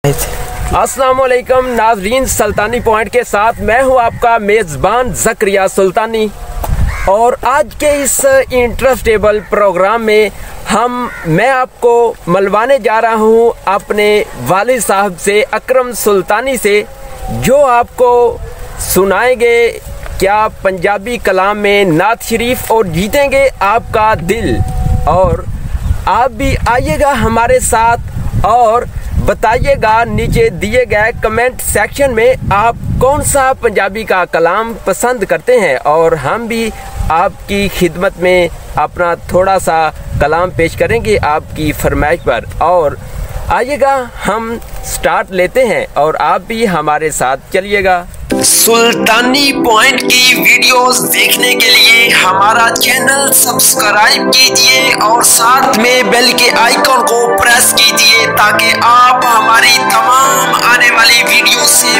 अस्सलामुअलैकुम नाज़रीन, सुल्तानी पॉइंट के साथ मैं हूं आपका मेज़बान ज़करिया सुल्तानी। और आज के इस इंटरेस्टेबल प्रोग्राम में मैं आपको मिलवाने जा रहा हूं अपने वालिद साहब से, अकरम सुल्तानी से, जो आपको सुनाएंगे क्या पंजाबी कलाम में नात शरीफ और जीतेंगे आपका दिल। और आप भी आइएगा हमारे साथ और बताइएगा नीचे दिए गए कमेंट सेक्शन में आप कौन सा पंजाबी का कलाम पसंद करते हैं, और हम भी आपकी खिदमत में अपना थोड़ा सा कलाम पेश करेंगे आपकी फरमाइश पर। और आइएगा हम स्टार्ट लेते हैं और आप भी हमारे साथ चलिएगा। सुल्तानी पॉइंट की वीडियोस देखने के लिए हमारा चैनल सब्सक्राइब कीजिए और साथ में बेल के आइकॉन को प्रेस कीजिए ताकि आप हमारी तमाम आने वाली वीडियो से।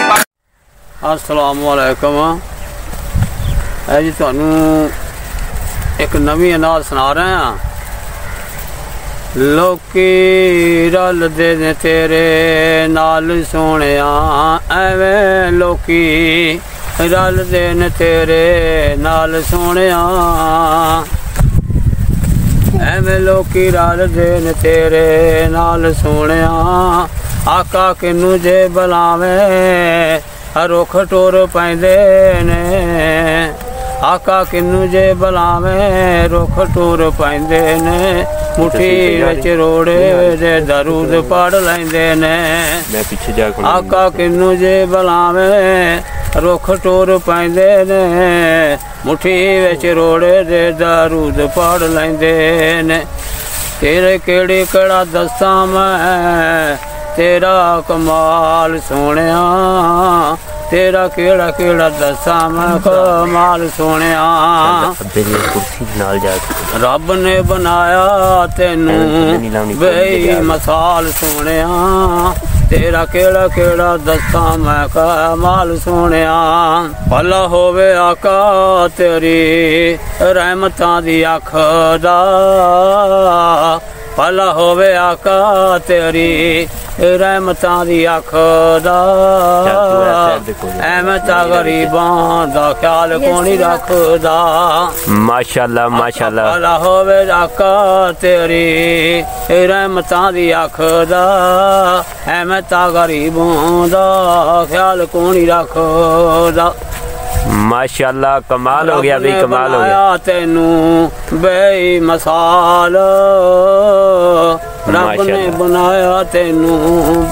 अस्सलाम वालेकुम जी, तुहानू एक नवी अनाज सुना रहे हैं। लोकी रलदे ने तेरे नाल सोहणिया, एवें लोकी रलदे ने तेरे नाल सोहणिया, एवें लोकी रलदे ने तेरे नाल सोहणिया। आका किनू जे बुलावे रुख टुर पैंदे ने, आका किनू जे बुलावे रुख टुर पैंदे ने। मुट्ठी विच रोड़े दे दरूद पढ़ लैंदे ने, आका किनू जे बुलावे रुख टुर पैंदे ने। मुट्ठी विच रोड़े दे दरूद पढ़ लैंदे ने। तेरे केड़ी कड़ा दस्सां मैं तेरा कमाल सोहणिया, तेरा केड़ा केड़ा दस्सां मैं कमाल सोहणिया। रब ने बनाया तेनू बेमिसाल सोहणिया, तेरा केड़ा केड़ा दस्सां मैं कमाल सोहणिया। भला होवे आका तेरी रहमतां दी अख दा, भला होवे आका तेरी रहमतां दी अख दा। एवें ता गरीबां दा ख्याल कोनी रखदा। माशाअल्लाह माशाअल्लाह। भला होवे आका तेरी रहमतां दी अख दा, एवें ता गरीबां दा ख्याल कोनी रखदा। माशाअल्लाह, कमाल हो गया भाई, कमाल हो गया। तेनू बेमिसाल रब ने बनाया तेनू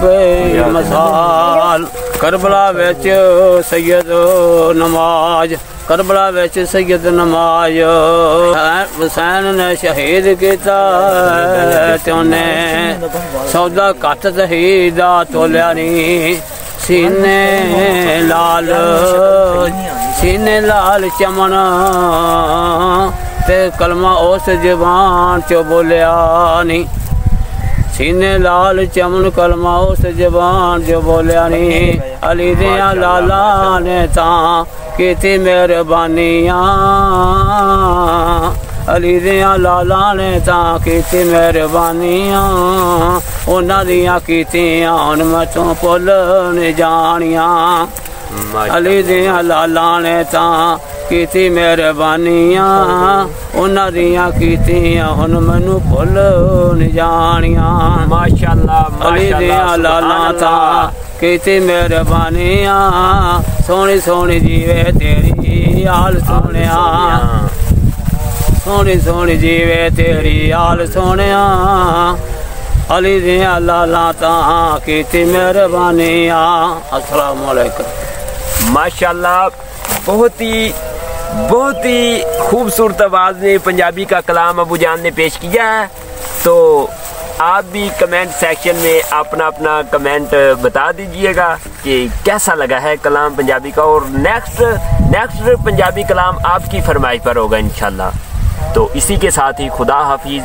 बेमिसाल। करबला विच सैयद नमाज, करबला विच सैयद नमाज हुसैन ने शहीद किया, ते सौदा घट शहीदा तोलिया नी। सीने लाल चमन ते कलमा उस जबान चो बोलिया नी। सीने लाल चमन कलमा उस जबान जो बोलिया नी। अली दियां लाला ने तां कीती मेहरबानियां, अली दियां लाला ने तां कीती मेहरबानियां। उन्हां दियां कीतियां हुण मैथों भुल नहीं जानियां। अली दियां लाला ने तां कीती मेहरबानियां, उन्हां दियां कीतियां हुण मैनू भुल नहीं जानियां। माशाअल्लाह अली दियां लाला तां कीती मेहरबानियां। सोहनी सोहनी जीवे तेरी हाल सोहणिया, सोहनी सोहनी जीवे तेरी हाल सोहणिया। अली दियां लाला तां कीती मेहरबानियां। अस्सलाम वालेकुम। माशाअल्लाह, बहुत ही खूबसूरत आवाज़ में पंजाबी का कलाम अबू जान ने पेश किया है। तो आप भी कमेंट सेक्शन में अपना अपना कमेंट बता दीजिएगा कि कैसा लगा है कलाम पंजाबी का, और नेक्स्ट पंजाबी कलाम आपकी फरमाइश पर होगा इंशाल्लाह। तो इसी के साथ ही खुदा हाफिज़।